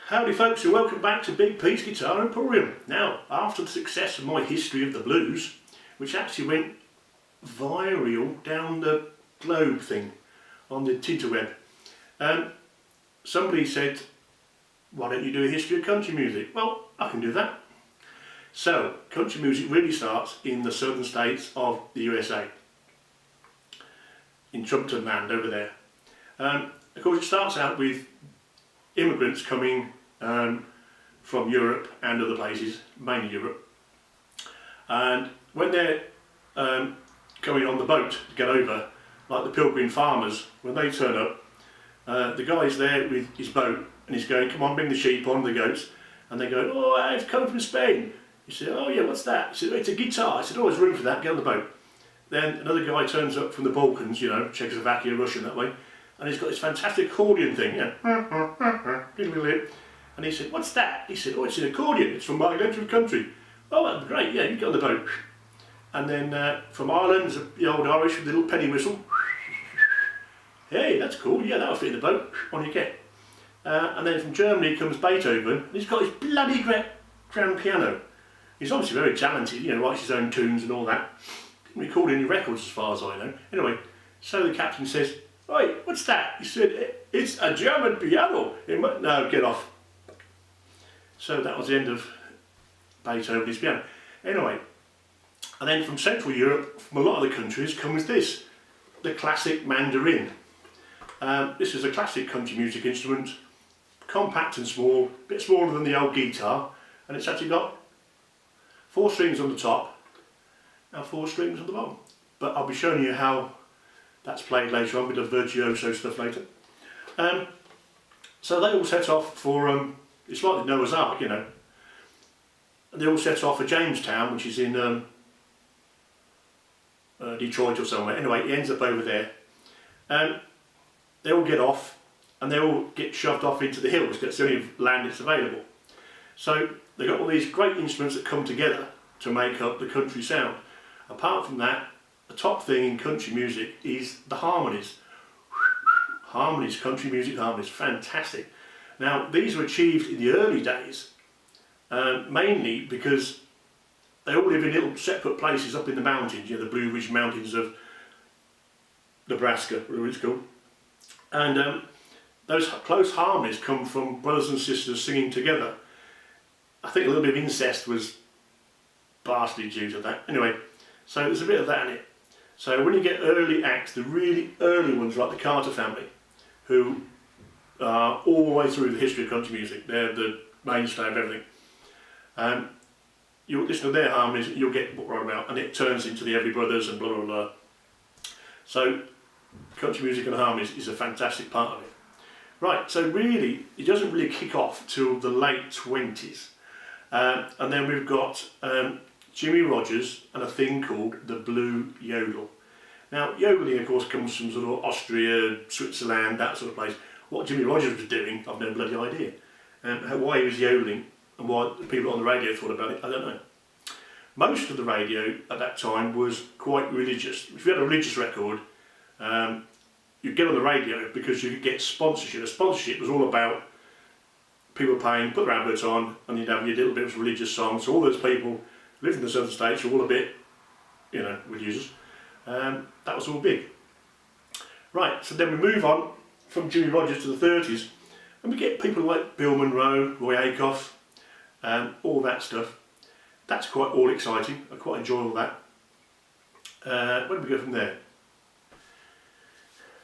Howdy folks, and welcome back to Big Piece Guitar Emporium. Now, after the success of my history of the blues, which actually went viral down the globe thing on the interweb, somebody said, why don't you do a history of country music? Well, I can do that. So, country music really starts in the southern states of the USA, in Trumpton land over there. Of course, it starts out with immigrants coming from Europe and other places, mainly Europe, and when they're coming on the boat to get over, like the Pilgrim farmers, when they turn up, the guy's there with his boat and he's going, come on, bring the sheep on, the goats, and they go, oh, I've come from Spain. He said, oh yeah, what's that? He said, it's a guitar. I said, oh, there's room for that, get on the boat. Then another guy turns up from the Balkans, you know, Czechoslovakia, Russia, that way, and he's got this fantastic accordion thing, yeah. And he said, what's that? He said, oh, it's an accordion, it's from my native country. Oh, that'd be great, yeah, you get on the boat. And then from Ireland, the old Irish with the little penny whistle. Hey, that's cool, yeah, that'll fit in the boat, on you get. And then from Germany comes Beethoven, and he's got his bloody grand piano. He's obviously very talented, you know, writes his own tunes and all that. Didn't record any records as far as I know. Anyway, so the captain says, oi, what's that? He said, it's a German piano. No, get off. So that was the end of Beethoven's piano. Anyway, and then from Central Europe, from a lot of the countries, comes this, the classic mandarin. This is a classic country music instrument, compact and small, a bit smaller than the old guitar, and it's actually got 4 strings on the top and 4 strings on the bottom. But I'll be showing you how that's played later on, with the virtuoso stuff later. So they all set off for, it's like the Noah's Ark, you know. They all set off for Jamestown, which is in Detroit or somewhere. Anyway, it ends up over there. They all get off and they all get shoved off into the hills, because it's the only land that's available. So they've got all these great instruments that come together to make up the country sound. Apart from that, the top thing in country music is the harmonies. Harmonies, country music harmonies, fantastic. Now, these were achieved in the early days, mainly because they all live in little separate places up in the mountains, you know, the Blue Ridge Mountains of Nebraska, whatever it's called. And those close harmonies come from brothers and sisters singing together. I think a little bit of incest was partially due to that. Anyway, so there's a bit of that in it. So when you get early acts, the really early ones like the Carter family, who are all the way through the history of country music, they're the mainstay of everything. You listen to their harmonies, you'll get what we're on about, and it turns into the Everly Brothers and blah blah blah. So country music and harmonies is a fantastic part of it. Right, so really, it doesn't really kick off till the late 20s. And then we've got Jimmy Rogers and a thing called the Blue Yodel. Now, yodeling, of course, comes from sort of Austria, Switzerland, that sort of place. What Jimmy Rogers was doing, I've no bloody idea. Why he was yodeling and why the people on the radio thought about it, I don't know. Most of the radio at that time was quite religious. If you had a religious record, you'd get on the radio because you could get sponsorship. The sponsorship was all about people paying, put their adverts on, and you'd have your little bit of religious songs. So all those people who lived in the southern states were all a bit, you know, religious. That was all big. Right, so then we move on from Jimmy Rogers to the 30s, and we get people like Bill Monroe, Roy Acuff, all that stuff. That's quite all exciting. I quite enjoy all that. Where do we go from there?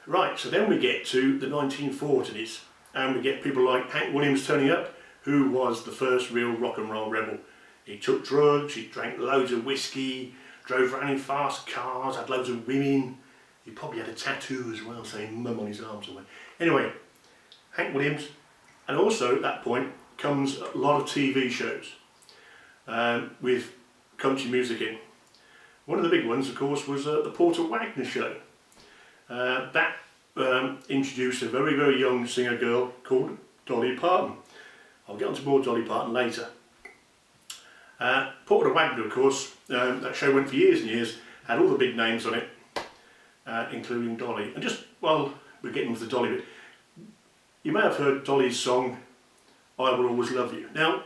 Right, so then we get to the 1940s, and we get people like Hank Williams turning up, who was the first real rock and roll rebel. He took drugs, he drank loads of whiskey, drove around in fast cars, had loads of women. He probably had a tattoo as well, saying mum on his arm somewhere. Anyway, Hank Williams, and also at that point comes a lot of TV shows with country music in. One of the big ones, of course, was the Porter Wagner show. That introduced a very, very young singer girl called Dolly Parton. I'll get on to more Dolly Parton later. Porter Wagner, of course, that show went for years and years, had all the big names on it, including Dolly. And just while we're getting to the Dolly bit, you may have heard Dolly's song, I Will Always Love You. Now,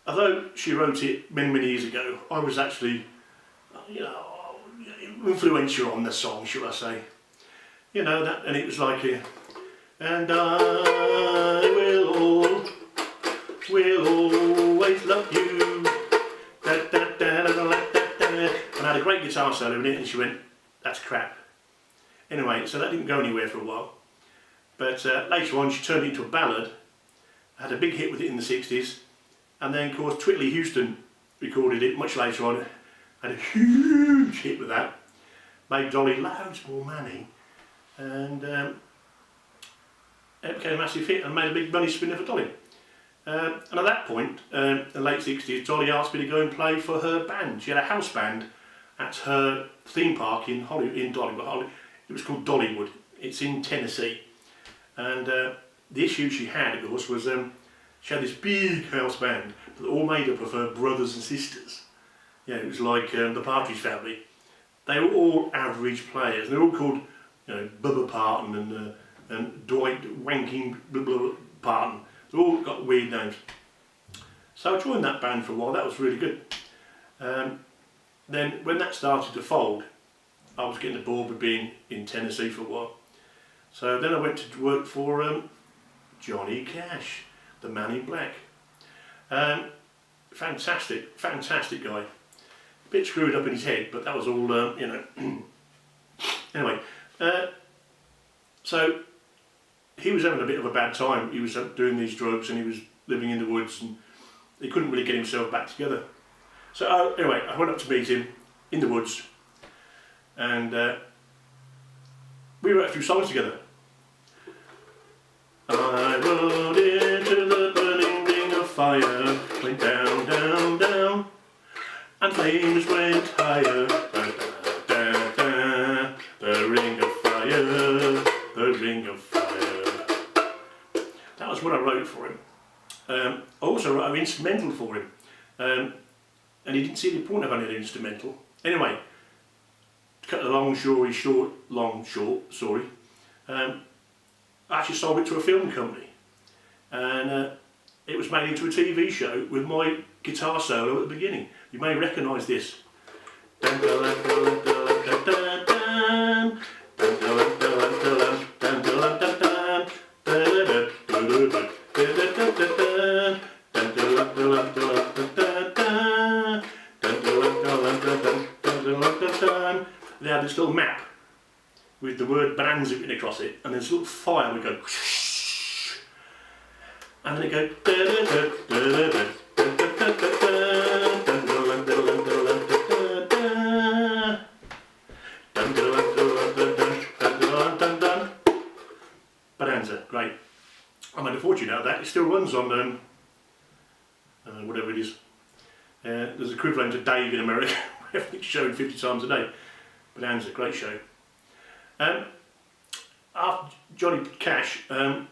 although she wrote it many, many years ago, I was actually, you know, influential on the song, should I say. You know, that, and it was like, and I will always love you. Da, da, da, da, da, da, da. And I had a great guitar solo in it, and she went, that's crap. Anyway, so that didn't go anywhere for a while. But later on, she turned it into a ballad, had a big hit with it in the 60s, and then, of course, Twiddly Houston recorded it much later on, had a huge hit with that, made Dolly loads more money, and it became a massive hit and made a big money spinner for Dolly. And at that point, in the late 60s, Dolly asked me to go and play for her band. She had a house band at her theme park in Dollywood. It was called Dollywood. It's in Tennessee. And the issue she had, of course, was she had this big house band, but all made up of her brothers and sisters. Yeah, it was like the Partridge Family. They were all average players. They're all called, you know, Bubba Parton and Dwight Wanking blah, blah, blah, Parton. They all got weird names. So I joined that band for a while. That was really good. Then when that started to fold, I was getting bored with being in Tennessee for a while. So then I went to work for Johnny Cash, the Man in Black. Fantastic guy. A bit screwed up in his head, but that was all, you know. Anyway, so he was having a bit of a bad time. He was doing these drugs and he was living in the woods and he couldn't really get himself back together. So anyway, I went up to meet him in the woods and we wrote a few songs together. I rode into the burning ring of fire, went down, down, down, and flames went higher. Da, da, da, da, the ring of fire, the ring of fire. That was what I wrote for him. I also wrote an instrumental for him, and he didn't see the point of having an instrumental. Anyway, to cut the long story short, sorry. I actually sold it to a film company, and it was made into a TV show with my guitar solo at the beginning. You may recognise this. They had this little map with the word Bonanza written across it, and this little fire would go, and then it go, Bonanza, great. I made a fortune out of that. It still runs on whatever it is. There's equivalent to Dave in America. Everything's shown 50 times a day. Bonanza, great show. After Johnny Cash, of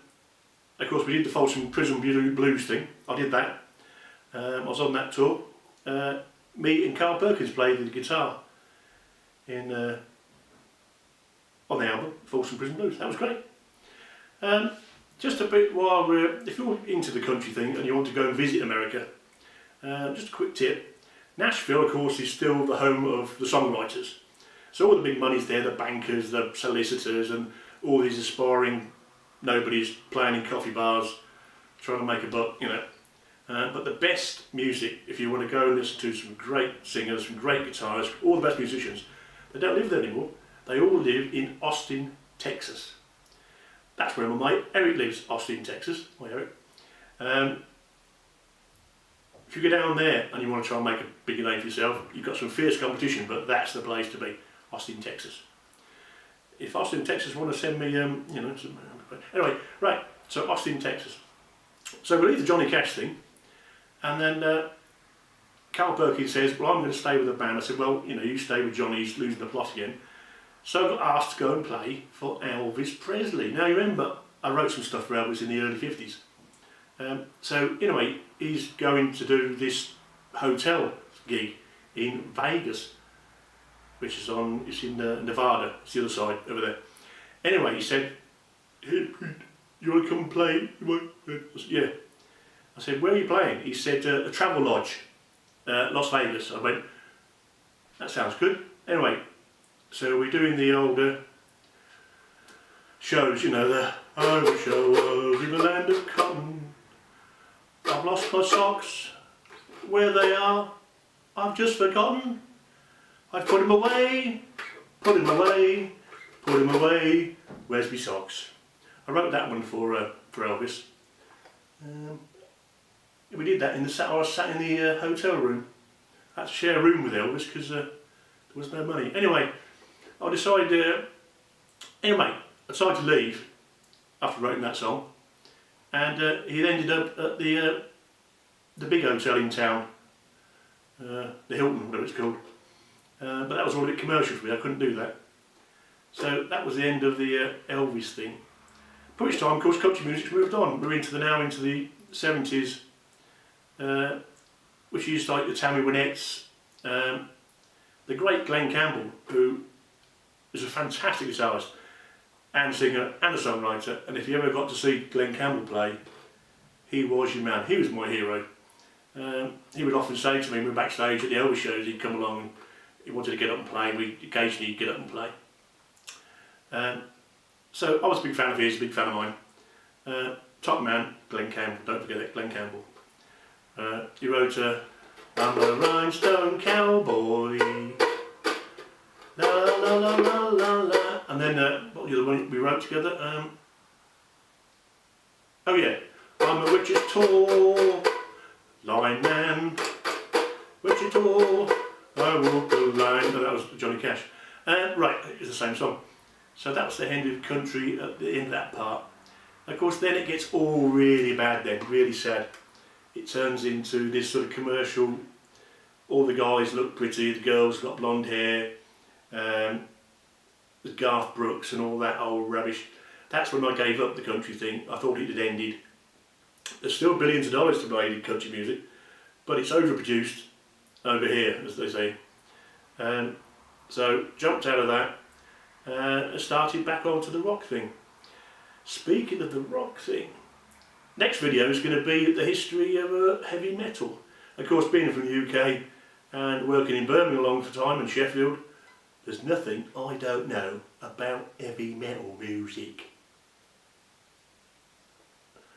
course we did the Folsom Prison Blues thing. I did that. I was on that tour. Me and Carl Perkins played the guitar in on the album Folsom Prison Blues. That was great. Just a bit while if you're into the country thing and you want to go and visit America, just a quick tip. Nashville, of course, is still the home of the songwriters. So all the big money's there, the bankers, the solicitors, and all these aspiring nobodies playing in coffee bars, trying to make a buck, you know. But the best music, if you want to go and listen to some great singers, some great guitarists, all the best musicians, they don't live there anymore. They all live in Austin, Texas. That's where my mate Eric lives, Austin, Texas. Hi Eric. If you go down there and you want to try and make a bigger name for yourself, you've got some fierce competition, but that's the place to be, Austin, Texas. If Austin, Texas want to send me, you know, some, anyway, right, so Austin, Texas. So we leave the Johnny Cash thing, and then Carl Perkins says, well, I'm going to stay with the band. I said, well, you know, you stay with Johnny, he's losing the plot again. So I got asked to go and play for Elvis Presley. Now you remember, I wrote some stuff for Elvis in the early 50s. So anyway, he's going to do this hotel gig in Vegas, which is it's in Nevada, it's the other side over there. Anyway, he said, you want to come and play? I said, yeah. I said, where are you playing? He said, a travel lodge, Las Vegas. I went, that sounds good. Anyway, so we're doing the older shows, you know, the I wish I was in the land of cotton. I've lost my socks, where they are, I've just forgotten. I've put them away, put them away, put them away, where's my socks? I wrote that one for Elvis. We did that in the I was sat in the hotel room. I had to share a room with Elvis because there was no money. Anyway, I decided to leave after writing that song, and he ended up at the big hotel in town, the Hilton, whatever it's called. But that was all a bit commercial for me. I couldn't do that. So that was the end of the Elvis thing. By which time, of course, country music's moved on. We're into the 70s, which is like the Tammy Wynette's, the great Glenn Campbell, who is a fantastic guitarist and singer and a songwriter. And if you ever got to see Glenn Campbell play, he was your man. He was my hero. He would often say to me, when we were backstage at the Elvis shows, he'd come along and he wanted to get up and play. Occasionally he'd get up and play. So I was a big fan of his, a big fan of mine. Top man, Glenn Campbell, don't forget that, Glenn Campbell. He wrote I'm a rhinestone cowboy, la la la la la la, and then what was the other one we wrote together? Oh yeah, I'm a Wichita lineman, Wichita, I walk the line. Oh, that was Johnny Cash. Right, it's the same song. So that was the end of country at the end of that part. Of course, then it gets all really bad then, really sad. It turns into this sort of commercial, all the guys look pretty, the girls got blonde hair, the Garth Brooks and all that old rubbish. That's when I gave up the country thing. I thought it had ended. There's still billions of dollars to be made in country music, but it's overproduced over here, as they say. So jumped out of that and started back onto the rock thing. Speaking of the rock thing, next video is going to be the history of heavy metal. Of course, being from the UK and working in Birmingham a long time and Sheffield, there's nothing I don't know about heavy metal music.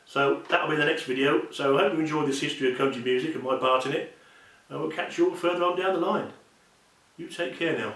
So that'll be the next video. So I hope you enjoyed this history of country music and my part in it. And we'll catch you all further on down the line. You take care now.